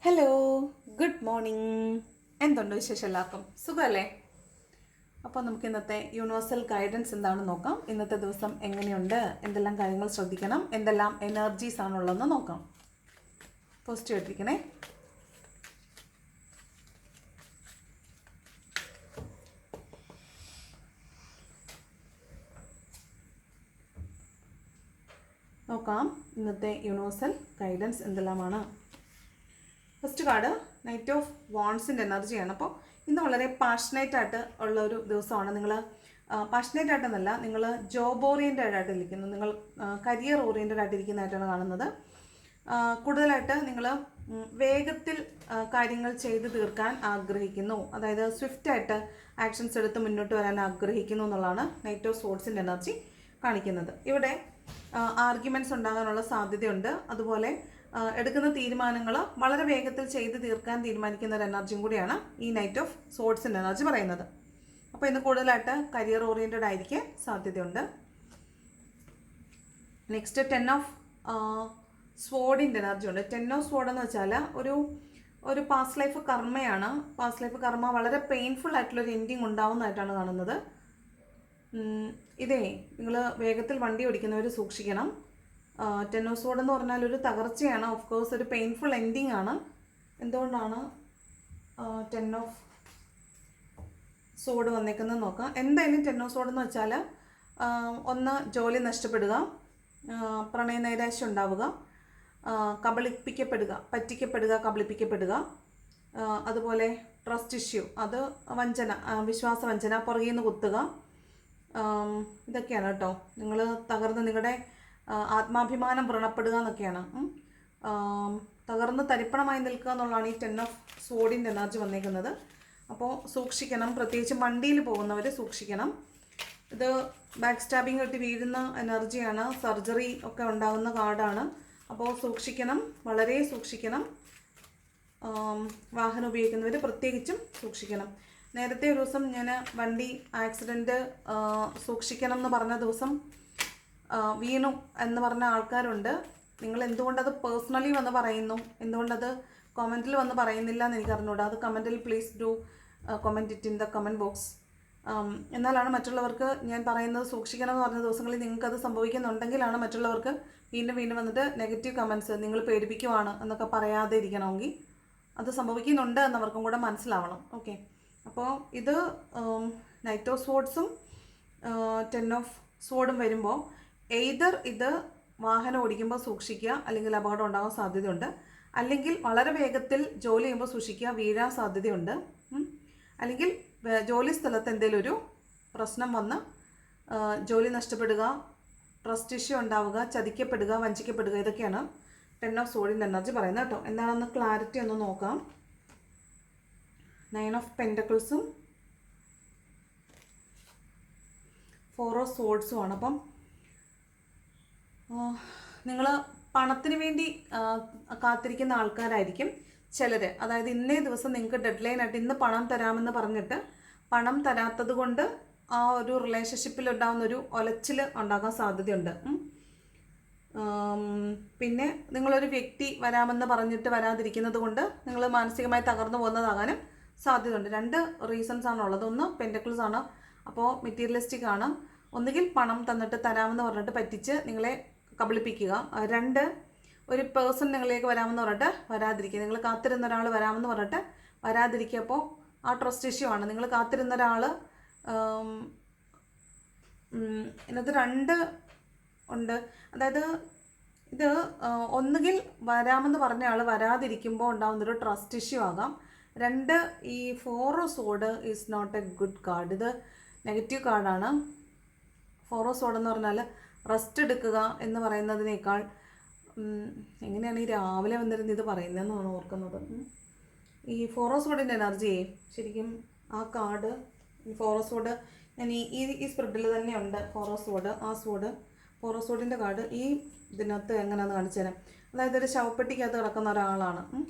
Hello, good morning. എന്തുണ്ട് വിശേഷം? എല്ലാവർക്കും സുഖമല്ലേ? അപ്പോൾ നമുക്ക് ഇന്നത്തെ യൂണിവേഴ്സൽ ഗൈഡൻസ് എന്താണെന്ന് നോക്കാം. ഇന്നത്തെ ദിവസം എങ്ങനെയുണ്ട്, എന്തെല്ലാം കാര്യങ്ങൾ ശ്രദ്ധിക്കണം, എന്തെല്ലാം എനർജീസ് ആണുള്ളതെന്ന് നോക്കാം. പോസിറ്റീവ് ആയിട്ടിരിക്കണേ. നോക്കാം ഇന്നത്തെ യൂണിവേഴ്സൽ ഗൈഡൻസ് എന്തെല്ലാമാണ്. ഫസ്റ്റ് കാർഡ് നൈറ്റ് ഓഫ് വാൺസിൻ്റെ എനർജിയാണ്. അപ്പോൾ ഇന്ന് വളരെ പാഷനേറ്റ് ആയിട്ട് ഉള്ള ഒരു ദിവസമാണ്. നിങ്ങൾ പാഷനേറ്റ് ആയിട്ടെന്നല്ല, നിങ്ങൾ ജോബ് ഓറിയൻറ്റഡ് ആയിട്ട് ഇരിക്കുന്നു, നിങ്ങൾ കരിയർ ഓറിയൻറ്റഡ് ആയിട്ട് ഇരിക്കുന്നതായിട്ടാണ് കാണുന്നത്. കൂടുതലായിട്ട് നിങ്ങൾ വേഗത്തിൽ കാര്യങ്ങൾ ചെയ്തു തീർക്കാൻ ആഗ്രഹിക്കുന്നു, അതായത് സ്വിഫ്റ്റായിട്ട് ആക്ഷൻസ് എടുത്ത് മുന്നോട്ട് വരാൻ ആഗ്രഹിക്കുന്നു എന്നുള്ളതാണ് നൈറ്റ് ഓഫ് സോഡ്സിൻ്റെ എനർജി കാണിക്കുന്നത്. ഇവിടെ ആർഗ്യുമെൻറ്റ്സ് ഉണ്ടാകാനുള്ള സാധ്യതയുണ്ട്. അതുപോലെ എടുക്കുന്ന തീരുമാനങ്ങൾ വളരെ വേഗത്തിൽ ചെയ്ത് തീർക്കാൻ തീരുമാനിക്കുന്ന ഒരു എനർജിയും കൂടിയാണ് ഈ നൈറ്റ് ഓഫ് സോഡ്സിൻ്റെ എനർജി പറയുന്നത്. അപ്പോൾ ഇന്ന് കൂടുതലായിട്ട് കരിയർ ഓറിയൻറ്റഡ് ആയിരിക്കാൻ സാധ്യതയുണ്ട്. നെക്സ്റ്റ് 10 ഓഫ് സ്വോർഡിൻ്റെ എനർജി ഉണ്ട്. 10 ഓഫ് സ്വോർഡ് എന്ന് വെച്ചാൽ ഒരു പാസ്റ്റ് ലൈഫ് കർമ്മയാണ്. പാസ്റ്റ് ലൈഫ് കർമ്മ വളരെ പെയിൻഫുൾ ആയിട്ടുള്ളൊരു എൻഡിങ് ഉണ്ടാവുന്നതായിട്ടാണ് കാണുന്നത്. ഇതേ നിങ്ങൾ വേഗത്തിൽ വണ്ടി ഓടിക്കുന്നവർ സൂക്ഷിക്കണം. 10 ഓഫ് സ്വോർഡ് എന്ന് പറഞ്ഞാൽ ഒരു തകർച്ചയാണ്, ഓഫ് കോഴ്സ് ഒരു പെയിൻഫുൾ എൻഡിങ് ആണ്. എന്തുകൊണ്ടാണ് 10 ഓഫ് സ്വോർഡ് വന്നേക്കുന്നത് നോക്കാം. എന്തായാലും 10 ഓഫ് സ്വോർഡ് എന്ന് വെച്ചാൽ ഒന്ന് ജോലി നഷ്ടപ്പെടുക, പ്രണയ നൈരാശ്യം ഉണ്ടാവുക, കബളിപ്പിക്കപ്പെടുക, പറ്റിക്കപ്പെടുക, കബളിപ്പിക്കപ്പെടുക, അതുപോലെ ട്രസ്റ്റ് ഇഷ്യൂ, അത് വഞ്ചന, വിശ്വാസവഞ്ചന, പുറകിൽ നിന്ന് കുത്തുക, ഇതൊക്കെയാണ് കേട്ടോ. നിങ്ങൾ തകർന്ന് നിങ്ങളുടെ ആത്മാഭിമാനം വ്രണപ്പെടുക എന്നൊക്കെയാണ്. തകർന്ന് തരിപ്പണമായി നിൽക്കുക എന്നുള്ളതാണ് ഈ 10 ഓഫ് സ്വോർഡിൻ്റെ എനർജി വന്നേക്കുന്നത്. അപ്പോൾ സൂക്ഷിക്കണം, പ്രത്യേകിച്ച് വണ്ടിയിൽ പോകുന്നവർ സൂക്ഷിക്കണം. ഇത് ബാക്ക് സ്റ്റാബിങ് കിട്ടി വീഴുന്ന എനർജിയാണ്, സർജറി ഒക്കെ ഉണ്ടാകുന്ന കാർഡാണ്. അപ്പോൾ സൂക്ഷിക്കണം, വളരെ സൂക്ഷിക്കണം. വാഹനം ഉപയോഗിക്കുന്നവർ പ്രത്യേകിച്ചും സൂക്ഷിക്കണം. നേരത്തെ ഒരു ദിവസം ഞാൻ വണ്ടി ആക്സിഡൻറ്റ് സൂക്ഷിക്കണം എന്ന് പറഞ്ഞ ദിവസം വീണു എന്ന് പറഞ്ഞ ആൾക്കാരുണ്ട്. നിങ്ങൾ എന്തുകൊണ്ടത് പേഴ്സണലി വന്ന് പറയുന്നു, എന്തുകൊണ്ടത് കമൻറ്റിൽ വന്ന് പറയുന്നില്ല എന്ന് എനിക്ക് അറിഞ്ഞൂടാ. അത് കമൻറ്റിൽ please do comment it in the comment box. എന്നാലാണ് മറ്റുള്ളവർക്ക് ഞാൻ പറയുന്നത് സൂക്ഷിക്കണം എന്ന് പറഞ്ഞ ദിവസങ്ങളിൽ നിങ്ങൾക്കത് സംഭവിക്കുന്നുണ്ടെങ്കിലാണ് മറ്റുള്ളവർക്ക് വീണ്ടും വീണ്ടും വന്നിട്ട് നെഗറ്റീവ് കമൻറ്റ്സ്, നിങ്ങൾ പേടിപ്പിക്കുവാണ് എന്നൊക്കെ പറയാതെ ഇരിക്കണമെങ്കിൽ അത് സംഭവിക്കുന്നുണ്ട് എന്നവർക്കും കൂടെ മനസ്സിലാവണം. ഓക്കെ, അപ്പോൾ ഇത് നൈറ്റ് ഓഫ് സ്വോർഡ്സും 10 ഓഫ് സ്വോർഡും വരുമ്പോൾ എയ്തർ ഇത് വാഹനം ഓടിക്കുമ്പോൾ സൂക്ഷിക്കുക, അല്ലെങ്കിൽ അപകടം ഉണ്ടാകാൻ സാധ്യതയുണ്ട്. അല്ലെങ്കിൽ വളരെ വേഗത്തിൽ ജോലി ചെയ്യുമ്പോൾ സൂക്ഷിക്കുക, വീഴാൻ സാധ്യതയുണ്ട്. അല്ലെങ്കിൽ ജോലി സ്ഥലത്ത് എന്തെങ്കിലും ഒരു പ്രശ്നം വന്ന് ജോലി നഷ്ടപ്പെടുക, ട്രസ്റ്റ് ഇഷ്യൂ ഉണ്ടാവുക, ചതിക്കപ്പെടുക, വഞ്ചിക്കപ്പെടുക, ഇതൊക്കെയാണ് 10 ഓഫ് സ്വോർഡിൻ്റെ എനർജി പറയുന്നത് കേട്ടോ. എന്താണെന്ന് ക്ലാരിറ്റി ഒന്ന് നോക്കാം. 9 ഓഫ് പെൻറ്റക്കിൾസും 4 ഓഫ് സ്വോർഡ്സുമാണ്. അപ്പം നിങ്ങൾ പണത്തിന് വേണ്ടി കാത്തിരിക്കുന്ന ആൾക്കാരായിരിക്കും ചിലർ. അതായത് ഇന്നേ ദിവസം നിങ്ങൾക്ക് ഡെഡ് ലൈൻ ആയിട്ട് ഇന്ന് പണം തരാമെന്ന് പറഞ്ഞിട്ട് പണം തരാത്തത് കൊണ്ട് ആ ഒരു റിലേഷൻഷിപ്പിൽ ഉണ്ടാകുന്നൊരു ഒലച്ചിൽ ഉണ്ടാകാൻ സാധ്യതയുണ്ട്. പിന്നെ നിങ്ങളൊരു വ്യക്തി വരാമെന്ന് പറഞ്ഞിട്ട് വരാതിരിക്കുന്നത് കൊണ്ട് നിങ്ങൾ മാനസികമായി തകർന്നു പോകുന്നതാകാനും സാധ്യതയുണ്ട്. 2 റീസൺസ് ആണുള്ളത്. ഒന്ന് പെൻറ്റക്കിൾസ് ആണ്, അപ്പോൾ മെറ്റീരിയലിസ്റ്റിക് ആണ്. ഒന്നുകിൽ പണം തന്നിട്ട് തരാമെന്ന് പറഞ്ഞിട്ട് പറ്റിച്ച് നിങ്ങളെ കബളിപ്പിക്കുക. 2, ഒരു പേഴ്സൺ നിങ്ങളിലേക്ക് വരാമെന്ന് പറഞ്ഞിട്ട് വരാതിരിക്കുക. നിങ്ങൾ കാത്തിരുന്ന ഒരാൾ വരാമെന്ന് പറഞ്ഞിട്ട് വരാതിരിക്കുക. അപ്പോൾ ആ ട്രസ്റ്റ് ഇഷ്യൂ ആണ്. നിങ്ങൾ കാത്തിരുന്ന ഒരാൾ, ഇതിനകത്ത് 2 ഉണ്ട്. അതായത് ഇത് ഒന്നുകിൽ വരാമെന്ന് പറഞ്ഞ ആൾ വരാതിരിക്കുമ്പോൾ ഉണ്ടാകുന്നൊരു ട്രസ്റ്റ് ഇഷ്യൂ ആകാം. 2, ഈ 4 of sword is not a good card. ഇത് നെഗറ്റീവ് കാർഡാണ്. 4 ഓഫ് സ്വോർഡ് എന്ന് പറഞ്ഞാൽ റെസ്റ്റ് എടുക്കുക എന്ന് പറയുന്നതിനേക്കാൾ, എങ്ങനെയാണ് ഈ രാവിലെ വന്നിരുന്ന് ഇത് പറയുന്നതെന്നാണ് ഓർക്കുന്നത്. ഈ 4 ഓഫ് സ്വോർഡിൻ്റെ എനർജിയെ ശരിക്കും ആ കാർഡ് 4 ഓഫ് സ്വോർഡ് ഞാൻ ഈ സ്പ്രെഡിൽ തന്നെയുണ്ട്. 4 ഓഫ് സ്വോർഡ്, ആ സ്വോർഡ് 4 ഓഫ് സ്വോർഡിൻ്റെ കാർഡ് ഈ ഇതിനകത്ത് എങ്ങനെയാണെന്ന് കാണിച്ചു തരാം. അതായത് ഒരു ശവപ്പെട്ടിക്കകത്ത് കിടക്കുന്ന ഒരാളാണ്.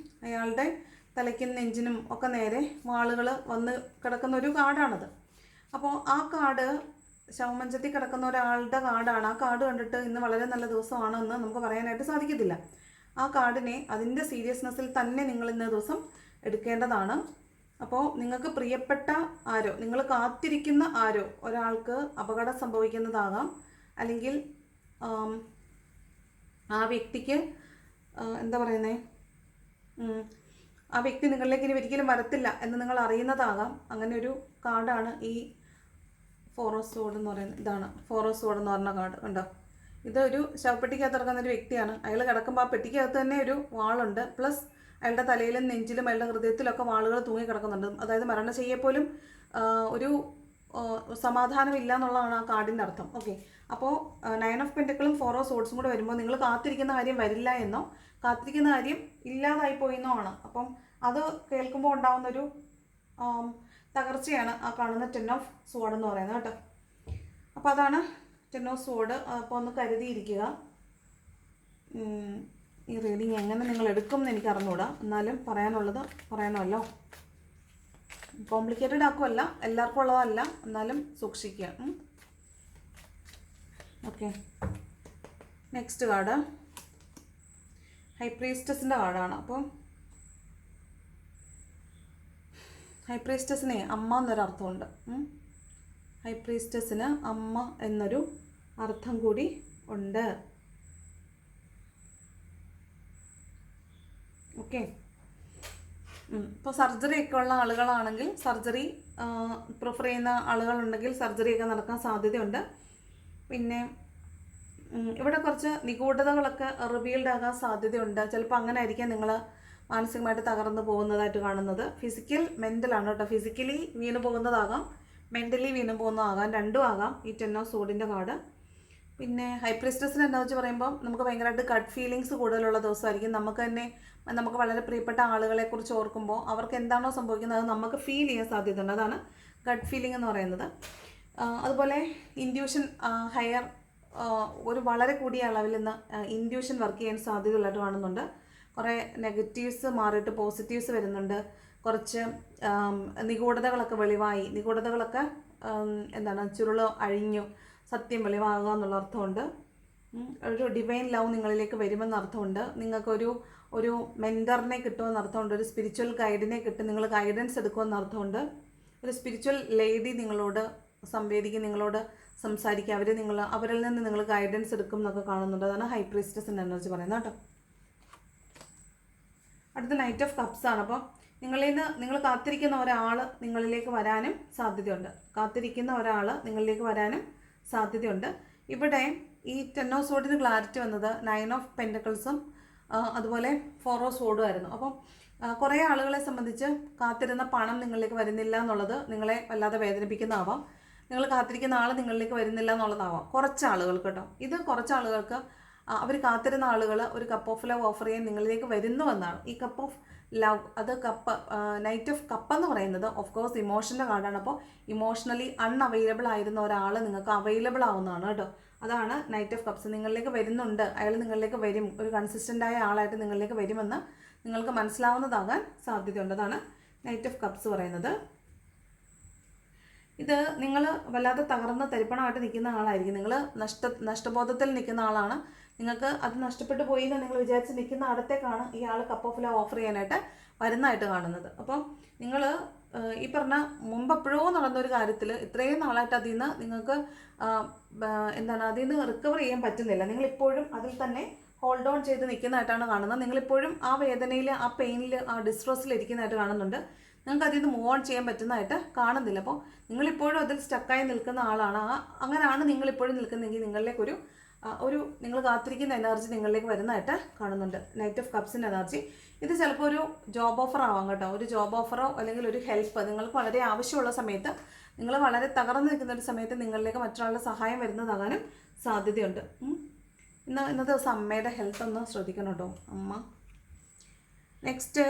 അയാളുടെ തലയ്ക്കും നെഞ്ചിനും ഒക്കെ നേരെ വാളുകൾ വന്ന് കിടക്കുന്ന ഒരു കാർഡാണത്. അപ്പോൾ ആ കാർഡ് ശവമഞ്ചത്തിൽ കിടക്കുന്ന ഒരാളുടെ കാർഡാണ്. ആ കാർഡ് കണ്ടിട്ട് ഇന്ന് വളരെ നല്ല ദിവസമാണെന്ന് നമുക്ക് പറയാനായിട്ട് സാധിക്കത്തില്ല. ആ കാർഡിനെ അതിൻ്റെ സീരിയസ്നെസ്സിൽ തന്നെ നിങ്ങൾ ഇന്ന ദിവസം എടുക്കേണ്ടതാണ്. അപ്പോൾ നിങ്ങൾക്ക് പ്രിയപ്പെട്ട ആരോ, നിങ്ങൾ കാത്തിരിക്കുന്ന ആരോ ഒരാൾക്ക് അപകടം സംഭവിക്കുന്നതാകാം, അല്ലെങ്കിൽ ആ വ്യക്തിക്ക് എന്താ പറയുന്നത്, ആ വ്യക്തി നിങ്ങളിലേക്ക് ഇനി ഒരിക്കലും വരത്തില്ല എന്ന് നിങ്ങൾ അറിയുന്നതാകാം. അങ്ങനെ ഒരു കാർഡാണ് ഈ 4 ഓഫ് സോർഡ് എന്ന് പറയുന്നത്. ഇതാണ് 4 ഓഫ് സോർഡ് എന്ന് പറഞ്ഞ കാർഡ്. കണ്ടോ, ഇതൊരു ശവപ്പെട്ടിക്കകത്ത് ഇറങ്ങുന്ന ഒരു വ്യക്തിയാണ്. അയാൾ കിടക്കുമ്പോൾ ആ പെട്ടിക്കകത്ത് തന്നെ ഒരു വാളുണ്ട്, പ്ലസ് അയാളുടെ തലയിലും നെഞ്ചിലും അയാളുടെ ഹൃദയത്തിലൊക്കെ വാളുകൾ തൂങ്ങി കിടക്കുന്നുണ്ട്. അതായത് മരണശയ്യപ്പോലും ഒരു സമാധാനമില്ല എന്നുള്ളതാണ് ആ കാർഡിൻ്റെ അർത്ഥം. ഓക്കെ, അപ്പോൾ 9 ഓഫ് പെൻറ്റക്കിളും 4 ഓഫ് സോർഡ്സും കൂടെ വരുമ്പോൾ നിങ്ങൾ കാത്തിരിക്കുന്ന കാര്യം വരില്ല എന്നോ കാത്തിരിക്കുന്ന കാര്യം ഇല്ലാതായി പോയെന്നോ ആണ്. അപ്പം അത് കേൾക്കുമ്പോൾ ഉണ്ടാകുന്നൊരു തകർച്ചയാണ് ആ കാണുന്ന 10 ഓഫ് സോർഡ് എന്ന് പറയുന്നത് കേട്ടോ. അപ്പോൾ അതാണ് 10 ഓഫ് സോർഡ്. അപ്പോൾ ഒന്ന് കരുതിയിരിക്കുക. ഈ റീഡിങ് എങ്ങനെ നിങ്ങൾ എടുക്കും എന്ന് എനിക്ക് അറിഞ്ഞുകൂടാ, എന്നാലും പറയാനുള്ളത് പറയണമല്ലോ. കോംപ്ലിക്കേറ്റഡ് ആക്കുമല്ല, എല്ലാവർക്കും ഉള്ളതല്ല, എന്നാലും സൂക്ഷിക്കുക. ഓക്കെ, നെക്സ്റ്റ് കാർഡ് ഹൈ പ്രീസ്റ്റസിൻ്റെ കാർഡാണ്. അപ്പം ഹൈ പ്രീസ്റ്റസിന് അമ്മ എന്നൊരർത്ഥമുണ്ട്. ഹൈ പ്രീസ്റ്റസിന് അമ്മ എന്നൊരു അർത്ഥം കൂടി ഉണ്ട്. ഓക്കെ, ഇപ്പോൾ സർജറി ഒക്കെ ഉള്ള ആളുകളാണെങ്കിൽ, സർജറി പ്രിഫർ ചെയ്യുന്ന ആളുകളുണ്ടെങ്കിൽ സർജറിയൊക്കെ നടക്കാൻ സാധ്യതയുണ്ട്. പിന്നെ ഇവിടെ കുറച്ച് നിഗൂഢതകളൊക്കെ റിവീൽഡ് ആകാൻ സാധ്യതയുണ്ട്. ചിലപ്പോൾ അങ്ങനെ ആയിരിക്കാം നിങ്ങൾ മാനസികമായിട്ട് തകർന്നു പോകുന്നതായിട്ട് കാണുന്നത്. ഫിസിക്കൽ മെൻ്റലാണ് കേട്ടോ. ഫിസിക്കലി വീണ് പോകുന്നതാകാം, മെൻ്റലി വീണ് പോകുന്നതാകാം, രണ്ടും ആകാം ഈ 10 ഓഫ് സോർഡിൻ്റെ കാർഡ്. പിന്നെ ഹൈ പ്രീസ്റ്റസിന് എന്താ വെച്ച് പറയുമ്പോൾ നമുക്ക് ഭയങ്കരമായിട്ട് ഗട്ട് ഫീലിങ്സ് കൂടുതലുള്ള ദിവസമായിരിക്കും. നമുക്ക് വളരെ പ്രിയപ്പെട്ട ആളുകളെക്കുറിച്ച് ഓർക്കുമ്പോൾ അവർക്ക് എന്താണോ സംഭവിക്കുന്നത് അത് നമുക്ക് ഫീൽ ചെയ്യാൻ സാധ്യതയുണ്ട്. അതാണ് ഗട്ട് ഫീലിംഗ് എന്ന് പറയുന്നത്. അതുപോലെ ഇൻഡ്യൂഷൻ ഹയർ ഒരു വളരെ കൂടിയ അളവിൽ നിന്ന് ഇൻഡ്യൂഷൻ വർക്ക് ചെയ്യാൻ സാധ്യതയുള്ളതായിട്ട് കാണുന്നുണ്ട്. കുറേ നെഗറ്റീവ്സ് മാറിയിട്ട് പോസിറ്റീവ്സ് വരുന്നുണ്ട്. കുറച്ച് നിഗൂഢതകളൊക്കെ വെളിവായി, നിഗൂഢതകളൊക്കെ ചുരുള് അഴിഞ്ഞു സത്യം വെളിവാകുക എന്നുള്ള അർത്ഥമുണ്ട്. ഒരു ഡിവൈൻ ലവ് നിങ്ങളിലേക്ക് വരുമെന്ന അർത്ഥമുണ്ട്. നിങ്ങൾക്കൊരു മെൻറ്ററിനെ കിട്ടുമെന്ന് അർത്ഥമുണ്ട്. ഒരു സ്പിരിച്വൽ ഗൈഡിനെ കിട്ടും, നിങ്ങൾ ഗൈഡൻസ് എടുക്കുമെന്ന് അർത്ഥമുണ്ട്. ഒരു സ്പിരിച്വൽ ലേഡി നിങ്ങളോട് സംവേദിക്കും, നിങ്ങളോട് സംസാരിക്കുക, അവരിൽ നിന്ന് നിങ്ങൾ ഗൈഡൻസ് എടുക്കും എന്നൊക്കെ കാണുന്നുണ്ട്. അതാണ് ഹൈ പ്രീസ്റ്റസിൻ്റെ എനർജി പറയുന്നത് കേട്ടോ. അടുത്ത നൈറ്റ് ഓഫ് കപ്സ് ആണ്. അപ്പോൾ നിങ്ങൾ കാത്തിരിക്കുന്ന ഒരാൾ നിങ്ങളിലേക്ക് വരാനും സാധ്യതയുണ്ട്. ഇവിടെ ഈ 10 ഓഫ് സോർഡിന് ക്ലാരിറ്റി വന്നത് 9 ഓഫ് പെൻറ്റക്കിൾസും അതുപോലെ 4 ഓഫ് സോർഡും ആയിരുന്നു. അപ്പം കുറേ ആളുകളെ സംബന്ധിച്ച് കാത്തിരുന്ന പണം നിങ്ങളിലേക്ക് വരുന്നില്ല എന്നുള്ളത് നിങ്ങളെ വല്ലാതെ വേദനിപ്പിക്കുന്നതാവാം. നിങ്ങൾ കാത്തിരിക്കുന്ന ആൾ നിങ്ങളിലേക്ക് വരുന്നില്ല എന്നുള്ളതാവാം കുറച്ച് ആളുകൾക്ക് കേട്ടോ. ഇത് കുറച്ച് ആളുകൾക്ക് അവർ കാത്തിരുന്ന ആളുകൾ ഒരു കപ്പ് ഓഫ് ലവ് ഓഫർ ചെയ്യാൻ നിങ്ങളിലേക്ക് വരുന്നുവെന്നാണ്. ഈ കപ്പ് ഓഫ് ലവ്, അത് നൈറ്റ് ഓഫ് കപ്പ് എന്ന് പറയുന്നത് ഓഫ് കോഴ്സ് ഇമോഷൻ്റെ കാർഡാണ്. അപ്പോൾ ഇമോഷണലി അൺഅവൈലബിൾ ആയിരുന്ന ഒരാൾ നിങ്ങൾക്ക് അവൈലബിൾ ആവുന്നതാണ് കേട്ടോ. അതാണ് നൈറ്റ് ഓഫ് കപ്സ്. നിങ്ങളിലേക്ക് വരുന്നുണ്ട്, അയാൾ നിങ്ങളിലേക്ക് വരും, ഒരു കൺസിസ്റ്റൻ്റായ ആളായിട്ട് നിങ്ങളിലേക്ക് വരുമെന്ന് നിങ്ങൾക്ക് മനസ്സിലാവുന്നതാകാൻ സാധ്യതയുണ്ട്. അതാണ് നൈറ്റ് ഓഫ് കപ്സ് പറയുന്നത്. ഇത് നിങ്ങൾ വല്ലാതെ തകർന്ന തരിപ്പണമായിട്ട് നിൽക്കുന്ന ആളായിരിക്കും. നിങ്ങൾ നഷ്ടബോധത്തിൽ നിൽക്കുന്ന ആളാണ്. നിങ്ങൾക്ക് അത് നഷ്ടപ്പെട്ടു പോയി എന്ന് നിങ്ങൾ വിചാരിച്ച് നിൽക്കുന്ന അടുത്തേക്കാണ് ഈ ആൾ കപ്പ് ഓഫ് ലവ് ഓഫർ ചെയ്യാനായിട്ട് വരുന്നതായിട്ട് കാണുന്നത്. അപ്പം നിങ്ങൾ ഈ പറഞ്ഞ മുമ്പ് എപ്പോഴോ നടന്നൊരു കാര്യത്തിൽ ഇത്രയും നാളായിട്ട് അതിൽ നിന്ന് നിങ്ങൾക്ക് അതിൽ നിന്ന് റിക്കവർ ചെയ്യാൻ പറ്റുന്നില്ല. നിങ്ങളിപ്പോഴും അതിൽ തന്നെ ഹോൾഡ് ഓൺ ചെയ്ത് നിൽക്കുന്നതായിട്ടാണ് കാണുന്നത്. നിങ്ങളിപ്പോഴും ആ വേദനയിൽ, ആ പെയിനിൽ, ആ ഡിസ്ട്രെസ്സിൽ ഇരിക്കുന്നതായിട്ട് കാണുന്നുണ്ട്. നിങ്ങൾക്ക് അതിൽ നിന്ന് മൂവ് ഓൺ ചെയ്യാൻ പറ്റുന്നതായിട്ട് കാണുന്നില്ല. അപ്പോൾ നിങ്ങളിപ്പോഴും അതിൽ സ്റ്റക്കായി നിൽക്കുന്ന ആളാണ്. അങ്ങനെയാണ് നിങ്ങളിപ്പോഴും നിൽക്കുന്നതെങ്കിൽ നിങ്ങളിലേക്കൊരു നിങ്ങൾ കാത്തിരിക്കുന്ന എനർജി നിങ്ങളിലേക്ക് വരുന്നതായിട്ട് കാണുന്നുണ്ട്. നൈറ്റ് ഓഫ് കപ്സിൻ്റെ എനർജി. ഇത് ചിലപ്പോൾ ഒരു ജോബ് ഓഫർ ആവാം കേട്ടോ. ഒരു ജോബ് ഓഫറോ അല്ലെങ്കിൽ ഒരു ഹെൽപ്പ് നിങ്ങൾക്ക് വളരെ ആവശ്യമുള്ള സമയത്ത്, നിങ്ങൾ വളരെ തകർന്നു നിൽക്കുന്ന ഒരു സമയത്ത് നിങ്ങളിലേക്ക് മറ്റൊരാളുടെ സഹായം വരുന്നതാകാനും സാധ്യതയുണ്ട്. ഇന്നത്തെ ദിവസം അമ്മയുടെ ഹെൽത്ത് ഒന്ന് ശ്രദ്ധിക്കണം കേട്ടോ, അമ്മ. നെക്സ്റ്റ്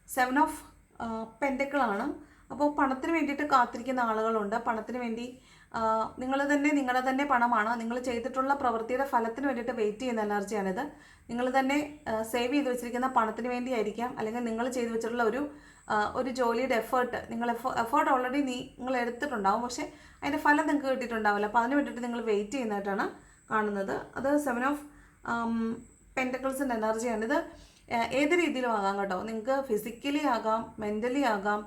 7 ഓഫ് പെൻറ്റക്കിളാണ്. അപ്പോൾ പണത്തിന് വേണ്ടിയിട്ട് കാത്തിരിക്കുന്ന ആളുകളുണ്ട്. പണത്തിന് വേണ്ടി നിങ്ങളുടെ തന്നെ പണമാണ്. നിങ്ങൾ ചെയ്തിട്ടുള്ള പ്രവൃത്തിയുടെ ഫലത്തിന് വേണ്ടിയിട്ട് വെയിറ്റ് ചെയ്യുന്ന എനർജിയാണിത്. നിങ്ങൾ തന്നെ സേവ് ചെയ്ത് വെച്ചിരിക്കുന്ന പണത്തിന് വേണ്ടിയായിരിക്കാം, അല്ലെങ്കിൽ നിങ്ങൾ ചെയ്ത് വെച്ചിട്ടുള്ള ഒരു ജോലിയുടെ എഫേർട്ട്, എഫേർട്ട് ഓൾറെഡി നിങ്ങൾ എടുത്തിട്ടുണ്ടാവും, പക്ഷേ അതിൻ്റെ ഫലം നിങ്ങൾക്ക് കിട്ടിയിട്ടുണ്ടാവില്ല. അപ്പോൾ അതിന് വേണ്ടിയിട്ട് നിങ്ങൾ വെയിറ്റ് ചെയ്യുന്നതായിട്ടാണ് കാണുന്നത്. അത് 7 ഓഫ് പെൻറ്റക്കിൾസിൻ്റെ എനർജിയാണ്. ഇത് ഏത് രീതിയിലും ആകാം കേട്ടോ. നിങ്ങൾക്ക് ഫിസിക്കലി ആകാം, മെൻ്റലി ആകാം,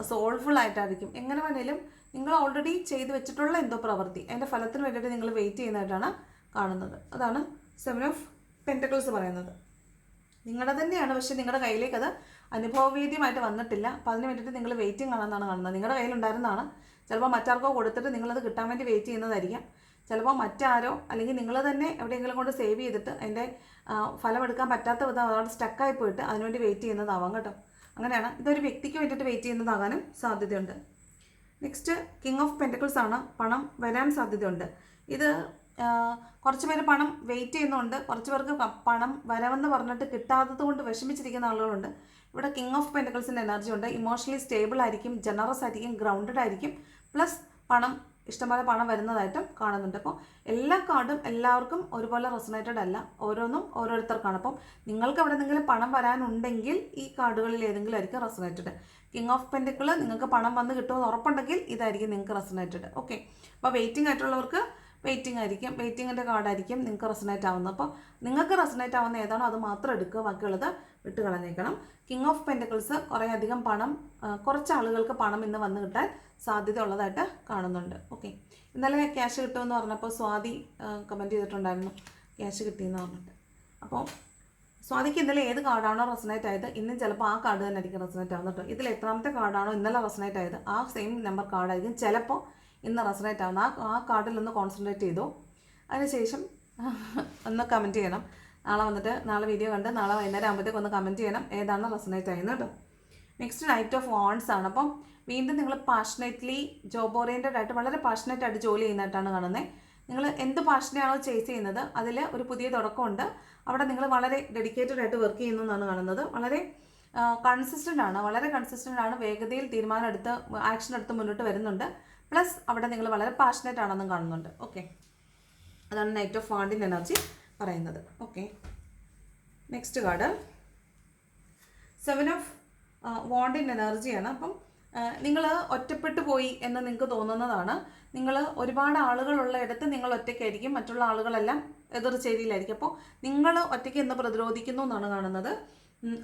സോൾഫുൾ ആയിട്ടായിരിക്കും. എങ്ങനെ വേണേലും നിങ്ങൾ ഓൾറെഡി ചെയ്ത് വെച്ചിട്ടുള്ള എന്തോ പ്രവൃത്തി അതിൻ്റെ ഫലത്തിന് വേണ്ടിയിട്ട് നിങ്ങൾ വെയിറ്റ് ചെയ്യുന്നതായിട്ടാണ് കാണുന്നത്. അതാണ് 7 ഓഫ് പെൻറ്റക്കിൾസ് പറയുന്നത്. നിങ്ങളുടെ തന്നെയാണ്, പക്ഷേ നിങ്ങളുടെ കയ്യിലേക്ക് അത് അനുഭവവേദ്യമായിട്ട് വന്നിട്ടില്ല. അപ്പോൾ അതിന് വേണ്ടിയിട്ട് നിങ്ങൾ വെയിറ്റിംഗ് ആണെന്നാണ് കാണുന്നത്. നിങ്ങളുടെ കയ്യിലുണ്ടായിരുന്നതാണ്, ചിലപ്പോൾ മറ്റാർക്കോ കൊടുത്തിട്ട് നിങ്ങളത് കിട്ടാൻ വേണ്ടി വെയിറ്റ് ചെയ്യുന്നതായിരിക്കാം. ചിലപ്പോൾ മറ്റാരോ അല്ലെങ്കിൽ നിങ്ങൾ തന്നെ എവിടെയെങ്കിലും കൊണ്ട് സേവ് ചെയ്തിട്ട് അതിൻ്റെ ഫലമെടുക്കാൻ പറ്റാത്ത വിധം അവിടെ സ്റ്റക്കായി പോയിട്ട് അതിനുവേണ്ടി വെയിറ്റ് ചെയ്യുന്നതാവാം കേട്ടോ. അങ്ങനെയാണ്. ഇതൊരു വ്യക്തിക്ക് വേണ്ടിയിട്ട് വെയിറ്റ് ചെയ്യുന്നതാകാനും സാധ്യതയുണ്ട്. നെക്സ്റ്റ് കിങ് ഓഫ് പെൻറ്റക്കിൾസ് ആണ്. പണം വരാൻ സാധ്യതയുണ്ട്. ഇത് കുറച്ച് പേര് പണം വെയിറ്റ് ചെയ്യുന്നുണ്ട്, കുറച്ച് പേർക്ക് പണം വരവെന്ന് പറഞ്ഞിട്ട് കിട്ടാത്തത് കൊണ്ട് വിഷമിച്ചിരിക്കുന്ന ആളുകളുണ്ട്. ഇവിടെ കിങ് ഓഫ് പെൻറ്റക്കിൾസിൻ്റെ എനർജി ഉണ്ട്. ഇമോഷണലി സ്റ്റേബിൾ ആയിരിക്കും, ജനറസ് ആയിരിക്കും, ഗ്രൗണ്ടഡ് ആയിരിക്കും, പ്ലസ് പണം ഇഷ്ടംപോലെ പണം വരുന്നതായിട്ടും കാണുന്നുണ്ട്. അപ്പോൾ എല്ലാ കാർഡും എല്ലാവർക്കും ഒരുപോലെ റെസൊനേറ്റഡ് അല്ല, ഓരോന്നും ഓരോരുത്തർക്കാണ്. അപ്പം നിങ്ങൾക്ക് എവിടെ നിന്നെങ്കിലും പണം വരാനുണ്ടെങ്കിൽ ഈ കാർഡുകളിൽ ഏതെങ്കിലും ആയിരിക്കും റെസൊനേറ്റഡ്. കിങ് ഓഫ് പെൻറ്റക്കിൾ നിങ്ങൾക്ക് പണം വന്ന് കിട്ടുമെന്ന് ഉറപ്പുണ്ടെങ്കിൽ ഇതായിരിക്കും നിങ്ങൾക്ക് റെസൊനേറ്റഡ്. ഓക്കെ, അപ്പോൾ വെയിറ്റിംഗ് ആയിട്ടുള്ളവർക്ക് വെയിറ്റിംഗ് ആയിരിക്കും, വെയിറ്റിങ്ങിൻ്റെ കാർഡായിരിക്കും നിങ്ങൾക്ക് റെസൊനേറ്റ് ആവുന്നത്. അപ്പോൾ നിങ്ങൾക്ക് റെസൊനേറ്റ് ആവുന്ന ഏതാണോ അത് മാത്രം എടുക്കുക, ബാക്കിയുള്ളത് വിട്ട് കളഞ്ഞേക്കണം. കിങ് ഓഫ് പെൻറ്റക്കിൾസ് കുറേ അധികം പണം, കുറച്ച് ആളുകൾക്ക് പണം ഇന്ന് വന്ന് കിട്ടാൻ സാധ്യത ഉള്ളതായിട്ട് കാണുന്നുണ്ട്. ഓക്കെ, ഇന്നലെ ക്യാഷ് കിട്ടുമെന്ന് പറഞ്ഞപ്പോൾ സ്വാതി കമൻറ്റ് ചെയ്തിട്ടുണ്ടായിരുന്നു ക്യാഷ് കിട്ടിയെന്ന് പറഞ്ഞിട്ട്. അപ്പോൾ സ്വാതിക്ക് ഇന്നലെ ഏത് കാർഡാണോ റെസൊനേറ്റ് ആയത് ഇന്നും ചിലപ്പോൾ ആ കാർഡ് തന്നെ ആയിരിക്കും റെസൊനേറ്റ് ആവുന്നത് കേട്ടോ. ഇതിൽ എത്രാമത്തെ കാർഡാണോ ഇന്നലെ റെസൊനേറ്റ് ആയത് ആ സെയിം നമ്പർ കാർഡായിരിക്കും ചിലപ്പോൾ ഇന്ന് റെസൊനേറ്റ് ആവുന്നത്. ആ കാർഡിൽ ഒന്ന് കോൺസെൻട്രേറ്റ് ചെയ്തോ. അതിനുശേഷം ഒന്ന് കമൻറ്റ് ചെയ്യണം. നാളെ വന്നിട്ട് നാളെ വീഡിയോ കണ്ട് നാളെ വൈകുന്നേരം ആകുമ്പോഴത്തേക്ക് ഒന്ന് കമൻറ്റ് ചെയ്യണം ഏതാണ് റെസൊനേറ്റ് ആയിരുന്നത് കേട്ടോ. നെക്സ്റ്റ് നൈറ്റ് ഓഫ് വാണ്ട്സ് ആണ്. അപ്പം വീണ്ടും നിങ്ങൾ പാഷനേറ്റ്ലി ജോബ് ഓറിയൻറ്റഡ് ആയിട്ട് വളരെ പാഷനേറ്റ് ആയിട്ട് ജോലി ചെയ്യുന്നതായിട്ടാണ് കാണുന്നത്. നിങ്ങൾ എന്ത് പാഷനെയാണോ ചേസ് ചെയ്യുന്നത് അതിൽ ഒരു പുതിയ തുടക്കമുണ്ട്. അവിടെ നിങ്ങൾ വളരെ ഡെഡിക്കേറ്റഡ് ആയിട്ട് വർക്ക് ചെയ്യുന്നു എന്നാണ് കാണുന്നത്. വളരെ കൺസിസ്റ്റൻ്റ് ആണ്, വളരെ കൺസിസ്റ്റൻ്റ് ആണ്, വേഗതയിൽ തീരുമാനം എടുത്ത് ആക്ഷൻ എടുത്ത് മുന്നോട്ട് വരുന്നുണ്ട്. പ്ലസ് അവിടെ നിങ്ങൾ വളരെ പാഷനേറ്റ് ആണെന്നും കാണുന്നുണ്ട്. ഓക്കെ, അതാണ് നൈറ്റ് ഓഫ് വാണ്ടിൻ്റെ എനർജി പറയുന്നത്. ഓക്കെ, നെക്സ്റ്റ് കാർഡ് 7 ഓഫ് വാണ്ടിൻ്റെ എനർജിയാണ്. അപ്പം നിങ്ങൾ ഒറ്റപ്പെട്ടു പോയി എന്ന് നിങ്ങൾക്ക് തോന്നുന്നതാണ്. നിങ്ങൾ ഒരുപാട് ആളുകളുള്ള ഇടത്ത് നിങ്ങൾ ഒറ്റയ്ക്കായിരിക്കും, മറ്റുള്ള ആളുകളെല്ലാം എതിർ ചേരിയിലായിരിക്കും. അപ്പോൾ നിങ്ങൾ ഒറ്റയ്ക്ക് എന്ന് പ്രതിരോധിക്കുന്നു എന്നാണ് കാണുന്നത്.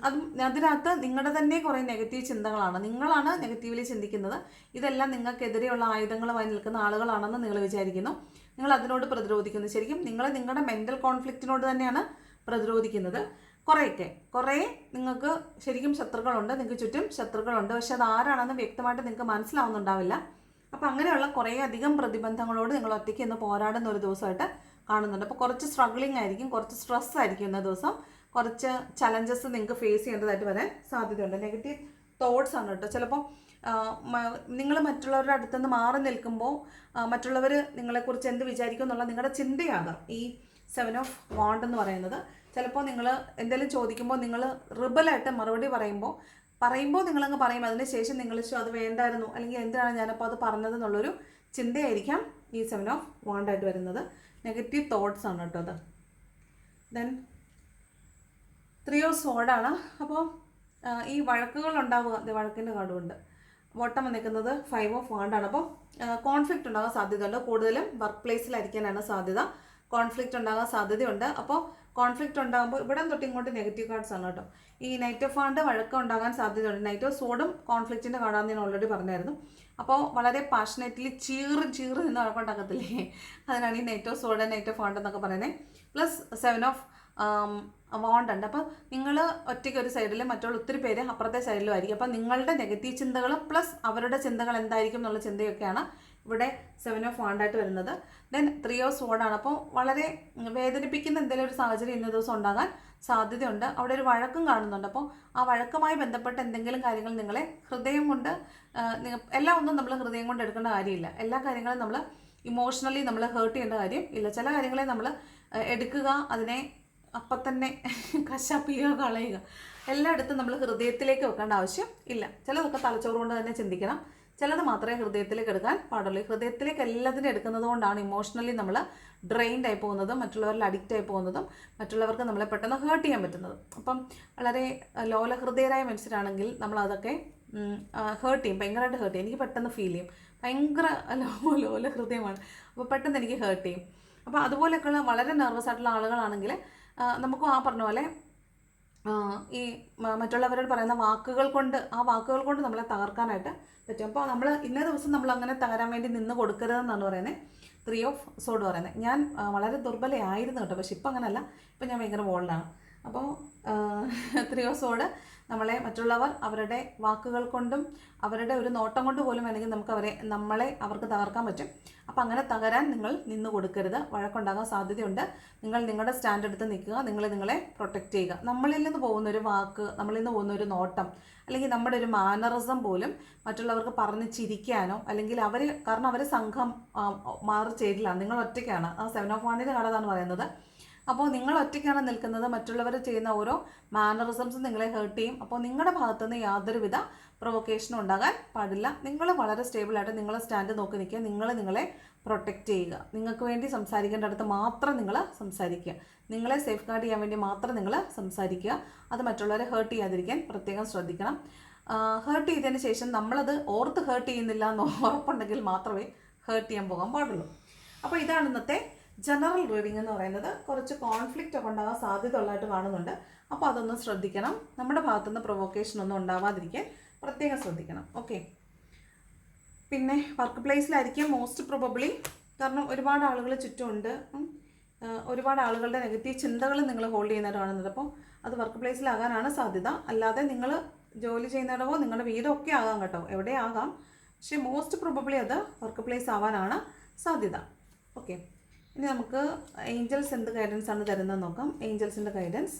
അതിനകത്ത് നിങ്ങളുടെ തന്നെ കുറേ നെഗറ്റീവ് ചിന്തകളാണ്, നിങ്ങളാണ് നെഗറ്റീവ്ലി ചിന്തിക്കുന്നത്. ഇതെല്ലാം നിങ്ങൾക്കെതിരെയുള്ള ആയുധങ്ങളുമായി നിൽക്കുന്ന ആളുകളാണെന്ന് നിങ്ങൾ വിചാരിക്കുന്നു. നിങ്ങൾ അതിനോട് പ്രതിരോധിക്കുന്നു. ശരിക്കും നിങ്ങൾ നിങ്ങളുടെ മെൻ്റൽ കോൺഫ്ലിക്റ്റിനോട് തന്നെയാണ് പ്രതിരോധിക്കുന്നത്. കുറേ നിങ്ങൾക്ക് ശരിക്കും ശത്രുക്കളുണ്ട്, നിങ്ങൾക്ക് ചുറ്റും ശത്രുക്കളുണ്ട്. പക്ഷെ അത് ആരാണെന്ന് വ്യക്തമായിട്ട് നിങ്ങൾക്ക് മനസ്സിലാവുന്നുണ്ടാവില്ല. അപ്പോൾ അങ്ങനെയുള്ള കുറേ അധികം പ്രതിബന്ധങ്ങളോട് നിങ്ങൾ ഒറ്റയ്ക്ക് ഇന്ന് പോരാടുന്ന ഒരു ദിവസമായിട്ട് കാണുന്നുണ്ട്. അപ്പോൾ കുറച്ച് സ്ട്രഗ്ലിംഗ് ആയിരിക്കും, കുറച്ച് സ്ട്രെസ് ആയിരിക്കും ഇന്ന ദിവസം, കുറച്ച് ചലഞ്ചസ് നിങ്ങൾക്ക് ഫേസ് ചെയ്യേണ്ടതായിട്ട് വരാൻ സാധ്യതയുണ്ട്. നെഗറ്റീവ് തോട്ട്സ് ആണ് കേട്ടോ. ചിലപ്പോൾ നിങ്ങൾ മറ്റുള്ളവരുടെ അടുത്തുനിന്ന് മാറി നിൽക്കുമ്പോൾ മറ്റുള്ളവർ നിങ്ങളെക്കുറിച്ച് എന്ത് വിചാരിക്കും എന്നുള്ള നിങ്ങളുടെ ചിന്തയാകാം ഈ 7 ഓഫ് വാണ്ട് എന്ന് പറയുന്നത്. ചിലപ്പോൾ നിങ്ങൾ എന്തെങ്കിലും ചോദിക്കുമ്പോൾ നിങ്ങൾ റിബലായിട്ട് മറുപടി പറയുമ്പോൾ നിങ്ങളങ്ങ് പറയും, അതിന് ശേഷം നിങ്ങൾ അത് വേണ്ടായിരുന്നു അല്ലെങ്കിൽ എന്തിനാണ് ഞാനപ്പോൾ അത് പറഞ്ഞതെന്നുള്ളൊരു ചിന്തയായിരിക്കാം ഈ 7 ഓഫ് വാണ്ടായിട്ട് വരുന്നത്. നെഗറ്റീവ് തോട്ട്സ് ആണ് കേട്ടോ അത്. ദെൻ 3 ഓഫ് സോഡാണ്. അപ്പോൾ ഈ വഴക്കുകൾ ഉണ്ടാവുക, വഴക്കിൻ്റെ കാർഡുണ്ട്. ബോട്ടം വന്നിരിക്കുന്നത് 5 ഓഫ് വാണ്ടാണ്. അപ്പോൾ കോൺഫ്ലിക്റ്റ് ഉണ്ടാകാൻ സാധ്യതയുണ്ട്. കൂടുതലും വർക്ക് പ്ലേസിലായിരിക്കാനാണ് സാധ്യത. കോൺഫ്ലിക്റ്റ് ഉണ്ടാകാൻ സാധ്യതയുണ്ട്. അപ്പോൾ കോൺഫ്ലിക്റ്റ് ഉണ്ടാകുമ്പോൾ ഇവിടെ തൊട്ട് ഇങ്ങോട്ട് നെഗറ്റീവ് കാർഡ്സ് ആണ് കേട്ടോ. ഈ നൈറ്റ് ഓഫ് വാണ്ട് വഴക്കം ഉണ്ടാകാൻ സാധ്യതയുണ്ട്. നൈറ്റ് ഓഫ് സോഡും കോൺഫ്ലിക്റ്റിൻ്റെ കാർഡാണെന്ന് ഞാൻ ഓൾറെഡി പറഞ്ഞായിരുന്നു. അപ്പോൾ വളരെ പാഷനേറ്റ്ലി ചീറി നിന്ന് വഴക്കുണ്ടാക്കത്തില്ലേ, അതിനാണ് ഈ knight of സോഡ് knight of wand എന്നൊക്കെ പറയുന്നത്. പ്ലസ് 7 ഓഫ് വാണ്ട് ഉണ്ട്. അപ്പോൾ നിങ്ങൾ ഒറ്റയ്ക്ക് ഒരു സൈഡിൽ മറ്റുള്ള ഒത്തിരി പേര് അപ്പുറത്തെ സൈഡിലും ആയിരിക്കും. അപ്പോൾ നിങ്ങളുടെ നെഗറ്റീവ് ചിന്തകൾ പ്ലസ് അവരുടെ ചിന്തകൾ എന്തായിരിക്കും എന്നുള്ള ചിന്തയൊക്കെയാണ് ഇവിടെ 7 ഓഫ് വാണ്ടായിട്ട് വരുന്നത്. ദെൻ 3 ഓഫ് സോഡാണ്. അപ്പോൾ വളരെ വേദനിപ്പിക്കുന്ന എന്തെങ്കിലും ഒരു സാഹചര്യം ഇന്ന ദിവസം ഉണ്ടാകാൻ സാധ്യതയുണ്ട്. അവിടെ ഒരു വഴക്കും കാണുന്നുണ്ട്. അപ്പോൾ ആ വഴക്കുമായി ബന്ധപ്പെട്ട എന്തെങ്കിലും കാര്യങ്ങൾ നിങ്ങളെ ഹൃദയം കൊണ്ട് എല്ലാം ഒന്നും നമ്മൾ ഹൃദയം കൊണ്ട് എടുക്കേണ്ട കാര്യമില്ല. എല്ലാ കാര്യങ്ങളും നമ്മൾ ഇമോഷണലി നമ്മൾ ഹേർട്ട് ചെയ്യേണ്ട കാര്യം ഇല്ല. ചില കാര്യങ്ങളെ നമ്മൾ എടുക്കുക, അതിനെ അപ്പം തന്നെ കശാപ്പിക്കുക, കളയുക, എല്ലായിടത്തും നമ്മൾ ഹൃദയത്തിലേക്ക് വെക്കേണ്ട ആവശ്യം ഇല്ല. ചിലതൊക്കെ തലച്ചോറ് കൊണ്ട് തന്നെ ചിന്തിക്കണം, ചിലത് മാത്രമേ ഹൃദയത്തിലേക്ക് എടുക്കാൻ പാടുള്ളൂ. ഹൃദയത്തിലേക്ക് എല്ലാത്തിനും എടുക്കുന്നത് കൊണ്ടാണ് ഇമോഷണലി നമ്മൾ ഡ്രെയിൻഡ് ആയി പോകുന്നതും മറ്റുള്ളവരിൽ അഡിക്റ്റ് ആയി പോകുന്നതും മറ്റുള്ളവർക്ക് നമ്മളെ പെട്ടെന്ന് ഹേർട്ട് ചെയ്യാൻ പറ്റുന്നതും. അപ്പം വളരെ ലോലഹൃദയരായ മനുഷ്യരാണെങ്കിൽ നമ്മളതൊക്കെ ഹേർട്ട് ചെയ്യും, ഭയങ്കരമായിട്ട് ഹേർട്ട് ചെയ്യും. എനിക്ക് പെട്ടെന്ന് ഫീൽ ചെയ്യും, ഭയങ്കര ലോലഹൃദയമാണ്. അപ്പോൾ പെട്ടെന്ന് എനിക്ക് ഹേർട്ട് ചെയ്യും. അപ്പോൾ അതുപോലെയൊക്കെയുള്ള വളരെ നെർവസ് ആയിട്ടുള്ള ആളുകളാണെങ്കിൽ നമുക്കും ആ പറഞ്ഞ പോലെ ഈ മറ്റുള്ളവരോട് പറയുന്ന വാക്കുകൾ കൊണ്ട് നമ്മളെ തകർക്കാനായിട്ട് പറ്റും. അപ്പോൾ നമ്മൾ ഇന്നേ ദിവസം നമ്മൾ അങ്ങനെ തകരാൻ വേണ്ടി നിന്ന് കൊടുക്കരുതെന്നാണ് പറയുന്നത് 3 ഓഫ് സോഡ് പറയുന്നത്. ഞാൻ വളരെ ദുർബലയായിരുന്നു കേട്ടോ, പക്ഷെ ഇപ്പം അങ്ങനെയല്ല, ഇപ്പം ഞാൻ ഭയങ്കര ബോൾഡാണ്. അപ്പോൾ 3 ഓഫ് സോഡ് നമ്മളെ മറ്റുള്ളവർ അവരുടെ വാക്കുകൾ കൊണ്ടും അവരുടെ ഒരു നോട്ടം കൊണ്ട് പോലും വേണമെങ്കിൽ നമ്മളെ അവർക്ക് തകർക്കാൻ പറ്റും. അപ്പോൾ അങ്ങനെ തകരാൻ നിങ്ങൾ നിന്ന് കൊടുക്കരുത്. വഴക്കുണ്ടാകാൻ സാധ്യതയുണ്ട്. നിങ്ങൾ നിങ്ങളുടെ സ്റ്റാൻഡ് എടുത്ത് നിൽക്കുക. നിങ്ങളെ പ്രൊട്ടക്റ്റ് ചെയ്യുക. നമ്മളിൽ നിന്ന് പോകുന്നൊരു വാക്ക്, നമ്മളിൽ നിന്ന് പോകുന്നൊരു നോട്ടം, അല്ലെങ്കിൽ നമ്മുടെ ഒരു മാനറിസം പോലും മറ്റുള്ളവർക്ക് പറഞ്ഞ് ചിരിക്കാനോ, അല്ലെങ്കിൽ കാരണം അവർ സംഘം മാറി ചേരില്ല, നിങ്ങൾ ഒറ്റയ്ക്കാണ്. ആ 7 ഓഫ് വാണ്ടിൻ്റെ കഥ പറയുന്നത്. അപ്പോൾ നിങ്ങൾ ഒറ്റയ്ക്കാണ് നിൽക്കുന്നത്. മറ്റുള്ളവർ ചെയ്യുന്ന ഓരോ മാനറിസംസും നിങ്ങളെ ഹേർട്ട് ചെയ്യും. അപ്പോൾ നിങ്ങളുടെ ഭാഗത്തുനിന്ന് യാതൊരുവിധ പ്രൊവൊക്കേഷനും ഉണ്ടാകാൻ പാടില്ല. നിങ്ങൾ വളരെ സ്റ്റേബിളായിട്ട് നിങ്ങളെ സ്റ്റാൻഡ് നോക്കി നിൽക്കുക. നിങ്ങളെ പ്രൊട്ടക്റ്റ് ചെയ്യുക. നിങ്ങൾക്ക് വേണ്ടി സംസാരിക്കേണ്ട അടുത്ത് മാത്രം നിങ്ങൾ സംസാരിക്കുക. നിങ്ങളെ സേഫ് ഗാർഡ് ചെയ്യാൻ വേണ്ടി മാത്രം നിങ്ങൾ സംസാരിക്കുക. അത് മറ്റുള്ളവരെ ഹേർട്ട് ചെയ്യാതിരിക്കാൻ പ്രത്യേകം ശ്രദ്ധിക്കണം. ഹേർട്ട് ചെയ്തതിന് ശേഷം നമ്മളത് ഓർത്ത് ഹേർട്ട് ചെയ്യുന്നില്ല എന്ന് ഉറപ്പുണ്ടെങ്കിൽ മാത്രമേ ഹേർട്ട് ചെയ്യാൻ പോകാൻ പാടുള്ളൂ. അപ്പോൾ ഇതാണ് ഇന്നത്തെ ജനറൽ റീഡിംഗ് എന്ന് പറയുന്നത്. കുറച്ച് കോൺഫ്ലിക്റ്റ് ഒക്കെ ഉണ്ടാകാൻ സാധ്യത ഉള്ളതായിട്ട് കാണുന്നുണ്ട്. അപ്പോൾ അതൊന്ന് ശ്രദ്ധിക്കണം. നമ്മുടെ ഭാഗത്തുനിന്ന് പ്രൊവോക്കേഷൻ ഒന്നും ഉണ്ടാവാതിരിക്കാൻ പ്രത്യേകം ശ്രദ്ധിക്കണം. ഓക്കെ. പിന്നെ വർക്ക് പ്ലേസിലായിരിക്കും മോസ്റ്റ് പ്രോബബ്ലി, കാരണം ഒരുപാട് ആളുകൾ ചുറ്റുമുണ്ട്. ഒരുപാട് ആളുകളുടെ നെഗറ്റീവ് ചിന്തകൾ നിങ്ങൾ ഹോൾഡ് ചെയ്യുന്നതായിട്ട് കാണുന്നത്. അപ്പോൾ അത് വർക്ക് പ്ലേസിലാകാനാണ് സാധ്യത. അല്ലാതെ നിങ്ങൾ ജോലി ചെയ്യുന്നിടവോ നിങ്ങളുടെ വീടോ ഒക്കെ ആകാം കേട്ടോ, എവിടെ ആകാം. പക്ഷേ മോസ്റ്റ് പ്രോബബ്ലി അത് വർക്ക് പ്ലേസ് ആവാനാണ് സാധ്യത. ഓക്കെ. ഇനി നമുക്ക് ഏഞ്ചൽസ് എന്ത് ഗൈഡൻസ് ആണ് തരുന്നത് നോക്കാം. ഏഞ്ചൽസിൻ്റെ ഗൈഡൻസ്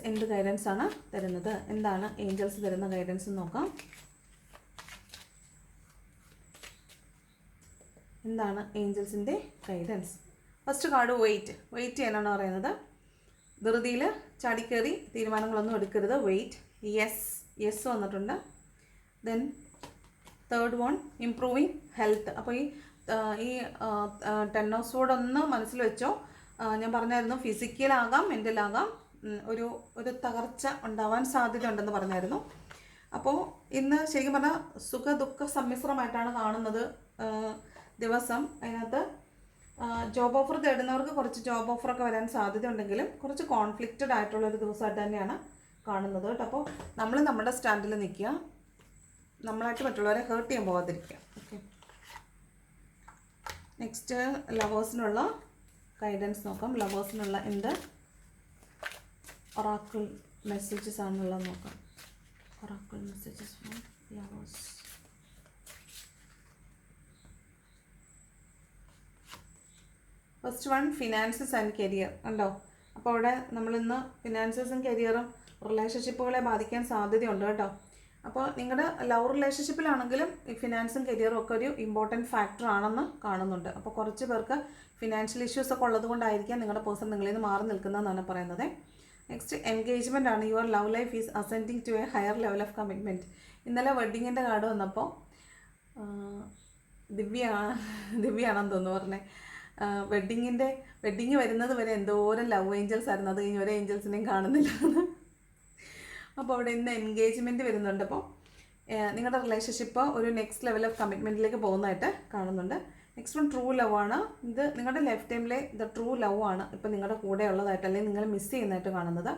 എന്ത് ഗൈഡൻസ് ആണ് തരുന്നത്, എന്താണ് ഏഞ്ചൽസ് തരുന്ന ഗൈഡൻസ് എന്ന് നോക്കാം. എന്താണ് ഏഞ്ചൽസിൻ്റെ ഗൈഡൻസ്? ഫസ്റ്റ് കാർഡ് വെയിറ്റ് ചെയ്യാനാണ് പറയുന്നത്. ധൃതിയിൽ ചാടിക്കേറി തീരുമാനങ്ങളൊന്നും എടുക്കരുത്. വെയിറ്റ്. യെസ് വന്നിട്ടുണ്ട്. Then third one improving health. അപ്പോൾ ഈ 10 ഓഫ് സോഡ് ഒന്ന് മനസ്സിൽ വെച്ചോ. ഞാൻ പറഞ്ഞായിരുന്നു ഫിസിക്കലാകാം, മെൻ്റലാകാം, ഒരു തകർച്ച ഉണ്ടാവാൻ സാധ്യത ഉണ്ടെന്ന് പറഞ്ഞായിരുന്നു. അപ്പോൾ ഇന്ന് ശരിക്കും പറഞ്ഞാൽ സുഖ ദുഃഖ സമ്മിശ്രമായിട്ടാണ് കാണുന്നത് ദിവസം. അതിനകത്ത് ജോബ് ഓഫർ തേടുന്നവർക്ക് കുറച്ച് ജോബ് ഓഫറൊക്കെ വരാൻ സാധ്യത ഉണ്ടെങ്കിലും കുറച്ച് കോൺഫ്ലിക്റ്റഡ് ആയിട്ടുള്ളൊരു ദിവസമായിട്ട് തന്നെയാണ് കാണുന്നത് കേട്ടോ. അപ്പോൾ നമ്മൾ നമ്മുടെ സ്റ്റാൻഡിൽ നിൽക്കുക. നമ്മളായിട്ട് മറ്റുള്ളവരെ ഹേർട്ട് ചെയ്യാൻ പോകാതിരിക്കുക. ഓക്കെ. നെക്സ്റ്റ് ലവേഴ്സിനുള്ള ഗൈഡൻസ് നോക്കാം. ലവേഴ്സിനുള്ള എന്ത് ഒറാക്കിൾ മെസ്സേജസ് ആണുള്ളത് നോക്കാം. Oracle messages from lovers. First one finances and career ഉണ്ടോ. അപ്പോൾ അവിടെ നമ്മളിന്ന് ഫിനാൻസസും കരിയറും റിലേഷൻഷിപ്പുകളെ ബാധിക്കാൻ സാധ്യതയുണ്ട് കേട്ടോ. അപ്പോൾ നിങ്ങളുടെ ലവ് റിലേഷൻഷിപ്പിലാണെങ്കിലും ഈ ഫിനാൻസും കരിയറും ഒക്കെ ഒരു ഇമ്പോർട്ടൻറ്റ് ഫാക്ടർ ആണെന്ന് കാണുന്നുണ്ട്. അപ്പോൾ കുറച്ച് പേർക്ക് ഫിനാൻഷ്യൽ ഇഷ്യൂസ് ഒക്കെ ഉള്ളത് കൊണ്ടായിരിക്കാം നിങ്ങളുടെ പേഴ്സൺ നിങ്ങളിൽ നിന്ന് മാറി നിൽക്കുന്നതെന്നാണ് പറയുന്നത്. നെക്സ്റ്റ് എൻഗേജ്മെൻ്റ് ആണ്. Your love life is ascending to a higher level of commitment. ഇന്നലെ വെഡ്ഡിങ്ങിൻ്റെ കാർഡ് വന്നപ്പോൾ ദിവ്യയാണെന്ന് തോന്നുന്നു പറഞ്ഞേ. വെഡ്ഡിങ് വരുന്നത് വരെ എന്തോരം ലവ് ഏഞ്ചൽസ് ആയിരുന്നു, അത് കഴിഞ്ഞ് ഒരു ഏഞ്ചൽസിനെയും കാണുന്നില്ല. അപ്പോൾ അവിടെ ഇന്ന് എൻഗേജ്മെൻറ്റ് വരുന്നുണ്ട്. അപ്പോൾ നിങ്ങളുടെ റിലേഷൻഷിപ്പ് ഒരു നെക്സ്റ്റ് ലെവൽ ഓഫ് കമ്മിറ്റ്മെൻറ്റിലേക്ക് പോകുന്നതായിട്ട് കാണുന്നുണ്ട്. നെക്സ്റ്റ് വൺ ട്രൂ ലവ് ആണ്. ഇത് നിങ്ങളുടെ ലൈഫ് ടൈമിലെ ട്രൂ ലവ് ആണ് ഇപ്പോൾ നിങ്ങളുടെ കൂടെ ഉള്ളതായിട്ട്, അല്ലെങ്കിൽ നിങ്ങൾ മിസ് ചെയ്യുന്നതായിട്ട് കാണുന്നത്.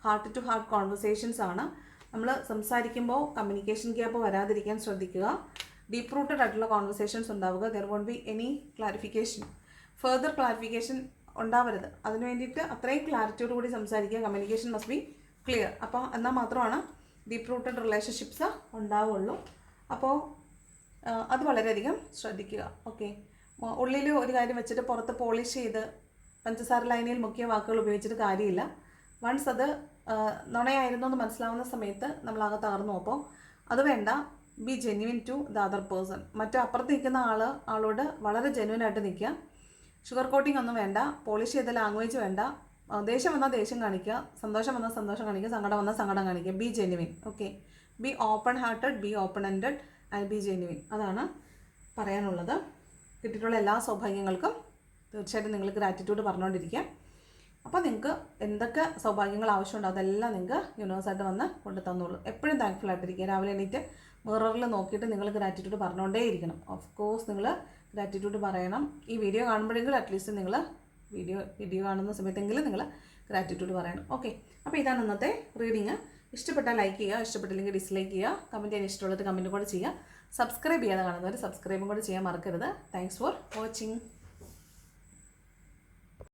ഹാർട്ട് ടു ഹാർട്ട് കോൺവെർസേഷൻസ് ആണ്. നമ്മൾ സംസാരിക്കുമ്പോൾ കമ്മ്യൂണിക്കേഷൻ ഗ്യാപ്പ് വരാതിരിക്കാൻ ശ്രദ്ധിക്കുക. ഡീപ്പ് റൂട്ടഡ് ആയിട്ടുള്ള കോൺവെർസേഷൻസ് ഉണ്ടാവുക. There won't be any clarification, further clarification ഉണ്ടാവരുത്. അതിന് വേണ്ടിയിട്ട് അത്രയും ക്ലാരിറ്റിയോട് കൂടി സംസാരിക്കുക. Communication must be clear. അപ്പോൾ എന്നാൽ മാത്രമാണ് ഡീപ്പ് റൂട്ടഡ് റിലേഷൻഷിപ്സ് ഉണ്ടാവുള്ളൂ. അപ്പോൾ അത് വളരെയധികം ശ്രദ്ധിക്കുക. ഓക്കെ. ഉള്ളിൽ ഒരു കാര്യം വെച്ചിട്ട് പുറത്ത് പോളിഷ് ചെയ്ത് പഞ്ചസാര ലൈനിൽ മുക്കിയ വാക്കുകൾ ഉപയോഗിച്ചിട്ട് കാര്യമില്ല. വൺസ് അത് നുണയായിരുന്നു എന്ന് മനസ്സിലാവുന്ന സമയത്ത് നമ്മളാകെ തകർന്നു. അപ്പോൾ അത് വേണ്ട. Be genuine to the other person. മറ്റേ അപ്പുറത്ത് നിൽക്കുന്ന ആളോട് വളരെ ജെന്യുവനായിട്ട് നിൽക്കുക. ഷുഗർ കോട്ടിംഗ് ഒന്നും വേണ്ട. പോളിഷ് ചെയ്ത ലാംഗ്വേജ് വേണ്ട. ദേഷ്യം വന്നാൽ ദേഷ്യം കാണിക്കുക, സന്തോഷം വന്നാൽ സന്തോഷം കാണിക്കുക, സങ്കടം വന്നാൽ സങ്കടം കാണിക്കുക. B genuine. Okay. B open hearted, B open ended and B genuine. അതാണ് പറയാനുള്ളത്. കിട്ടിയിട്ടുള്ള എല്ലാ സൗഭാഗ്യങ്ങൾക്കും തീർച്ചയായിട്ടും നിങ്ങൾ ഗ്രാറ്റിറ്റ്യൂഡ് പറഞ്ഞുകൊണ്ടിരിക്കുക. അപ്പോൾ നിങ്ങൾക്ക് എന്തൊക്കെ സൗഭാഗ്യങ്ങൾ ആവശ്യമുണ്ടോ അതെല്ലാം നിങ്ങൾക്ക് യൂണിവേഴ്സായിട്ട് വന്ന് കൊണ്ടു തന്നോളൂ. എപ്പോഴും താങ്ക്ഫുൾ ആയിട്ടിരിക്കുക. രാവിലെ എണീറ്റ് മിററിൽ നോക്കിയിട്ട് നിങ്ങൾ ഗ്രാറ്റിറ്റ്യൂഡ് പറഞ്ഞുകൊണ്ടേയിരിക്കണം. ഓഫ് കോഴ്സ് നിങ്ങൾ ഗ്രാറ്റിറ്റ്യൂഡ് പറയണം. ഈ വീഡിയോ കാണുമ്പോഴെങ്കിലും അറ്റ്ലീസ്റ്റ് നിങ്ങൾ വീഡിയോ കാണുന്ന സമയത്തെങ്കിലും നിങ്ങൾ ഗ്രാറ്റിറ്റ്യൂഡ് പറയണം. ഓക്കെ, അപ്പോൾ ഇതാണ് ഇന്നത്തെ റീഡിങ്. ഇഷ്ടപ്പെട്ടാൽ ലൈക്ക് ചെയ്യുക, ഇഷ്ടപ്പെട്ടില്ലെങ്കിൽ ഡിസ്ലൈക്ക് ചെയ്യുക, കമൻറ്റ് ചെയ്യാൻ ഇഷ്ടമുള്ളത് കമൻറ്റ് കൂടെ ചെയ്യുക. സബ്സ്ക്രൈബ് ചെയ്യാതെ കാണുന്നവർ സബ്സ്ക്രൈബും കൂടെ ചെയ്യാൻ മറക്കരുത്. Thanks for watching.